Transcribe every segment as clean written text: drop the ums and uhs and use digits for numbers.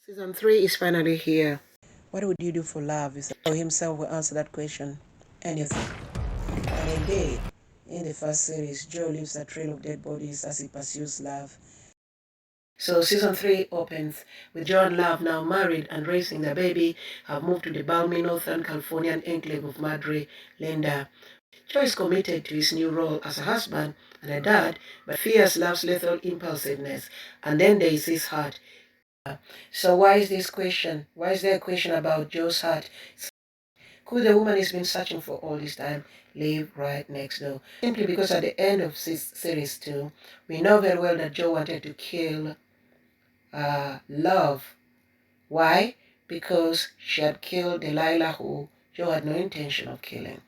Season 3 is finally here. What would you do for love? Joe himself will answer that question. Anything. And indeed, in the first series, Joe leaves a trail of dead bodies as he pursues love. So season 3 opens with Joe and Love, now married and raising their baby, have moved to the balmy Northern Californian enclave of Madre Linda. Joe is committed to his new role as a husband and a dad, but fears Love's lethal impulsiveness. And then there is his heart. So why is this question? Why is there a question about Joe's heart? Could the woman he's been searching for all this time live right next door? Simply because at the end of series 2, we know very well that Joe wanted to kill Love. Why? Because she had killed Delilah, who Joe had no intention of killing.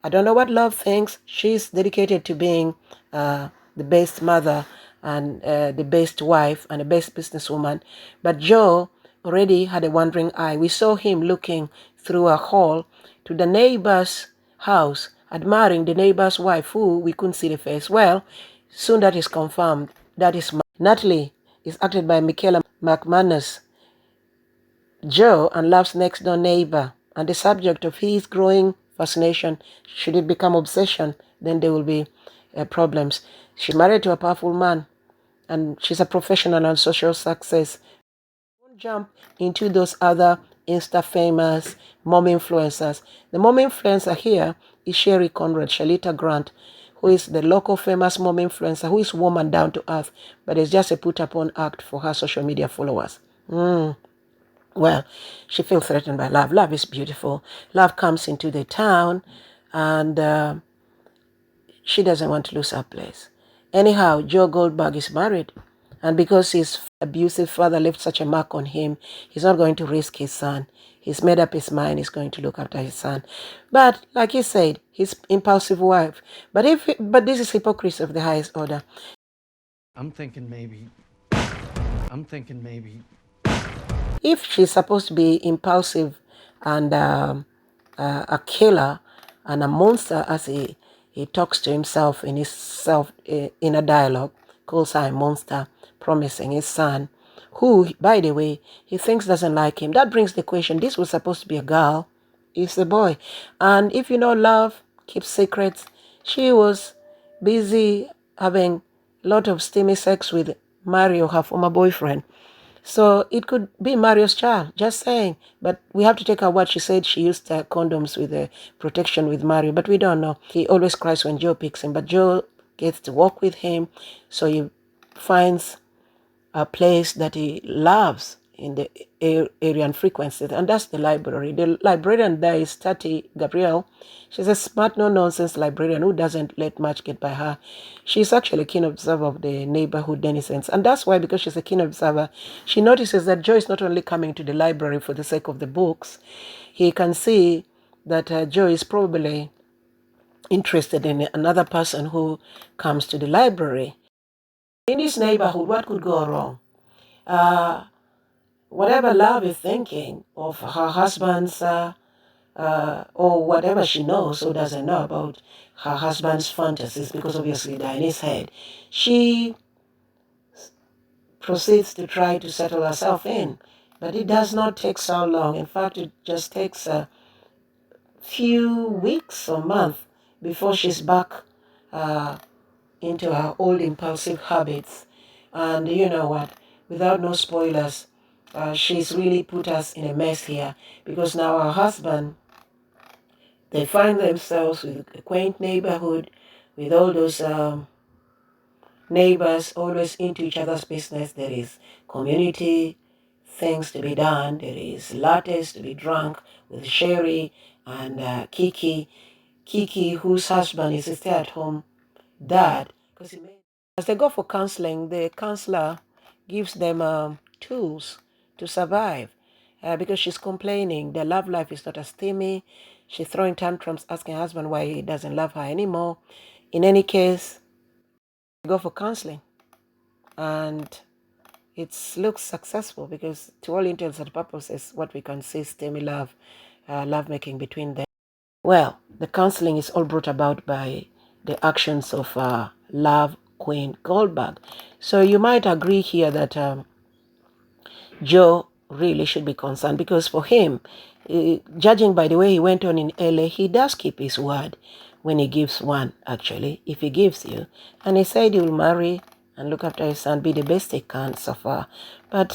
I don't know what Love thinks. She's dedicated to being the best mother and the best wife and the best businesswoman. But Joe already had a wandering eye. We saw him looking through a hall to the neighbor's house, admiring the neighbor's wife, who we couldn't see the face. Well, soon that is confirmed. That is Natalie is acted by Michaela McManus, Joe and Love's next door neighbor, and the subject of his growing fascination. Should it become obsession, then there will be problems. She's married to a powerful man, and she's a professional and social success. Don't jump into those other Insta-famous mom influencers. The mom influencer here is Sherry Conrad, Shalita Grant, who is the local famous mom influencer, who is warm and down to earth, but it's just a put-upon act for her social media followers. Well, she feels threatened by Love. Love is beautiful. Love comes into the town, and she doesn't want to lose her place. Anyhow, Joe Goldberg is married, and because his abusive father left such a mark on him, he's not going to risk his son. He's made up his mind he's going to look after his son. But like he said, his impulsive wife. But this is hypocrisy of the highest order. I'm thinking maybe. If she's supposed to be impulsive and a killer and a monster, as he talks to himself in a dialogue, calls her a monster, promising his son, who, by the way, he thinks doesn't like him. That brings the question, this was supposed to be a girl, it's a boy. And if you know Love keeps secrets, she was busy having a lot of steamy sex with Mario, her former boyfriend. So it could be Mario's child, just saying. But we have to take her what she said. She used condoms with protection with Mario, but we don't know. He always cries when Joe picks him, but Joe gets to walk with him, so he finds a place that he loves in the area and frequents it, and that's the library. The librarian there is Tati, Gabrielle. She's a smart, no-nonsense librarian who doesn't let much get by her. She's actually a keen observer of the neighborhood denizens, and that's why, because she's a keen observer, she notices that Joe is not only coming to the library for the sake of the books. He can see that Joe is probably interested in another person who comes to the library. In this neighborhood, what could go wrong? Whatever Love is thinking of her husband's, or whatever she knows or doesn't know about her husband's fantasies, because obviously they're in his head, she proceeds to try to settle herself in. But it does not take so long. In fact, it just takes a few weeks or months before she's back into her old impulsive habits. And you know what? Without no spoilers, she's really put us in a mess here, because now her husband, they find themselves with a quaint neighborhood with all those neighbors always into each other's business. There is community things to be done. There is lattes to be drunk with Sherry and Kiki. Kiki, whose husband is a stay-at-home dad. Because as they go for counseling, the counselor gives them tools to survive. Because she's complaining their love life is not as steamy. She's throwing tantrums, asking her husband why he doesn't love her anymore. In any case, they go for counseling. And it looks successful, because to all intents and purposes, what we can see is steamy love, lovemaking between them. Well, the counseling is all brought about by the actions of Love Quinn Goldberg. So you might agree here that Joe really should be concerned because for him, judging by the way he went on in LA, he does keep his word when he gives one, actually, if he gives you. And he said he will marry and look after his son, be the best he can so far. But,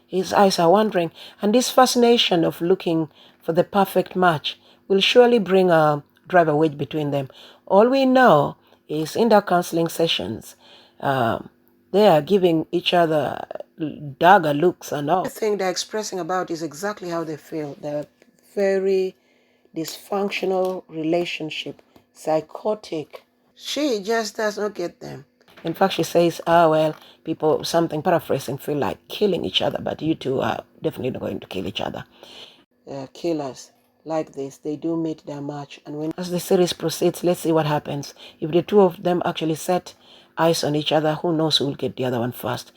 his eyes are wandering. And this fascination of looking for the perfect match will surely bring a drive a wedge between them. All we know is in their counseling sessions, they are giving each other dagger looks and all. The thing they're expressing about is exactly how they feel. They're very dysfunctional relationship, psychotic. She just does not get them. In fact, she says, well, people, something paraphrasing, feel like killing each other, but you two are definitely not going to kill each other. Killers like this, they do meet their match. And when, as the series proceeds, let's see what happens. If the two of them actually set eyes on each other, who knows who will get the other one first.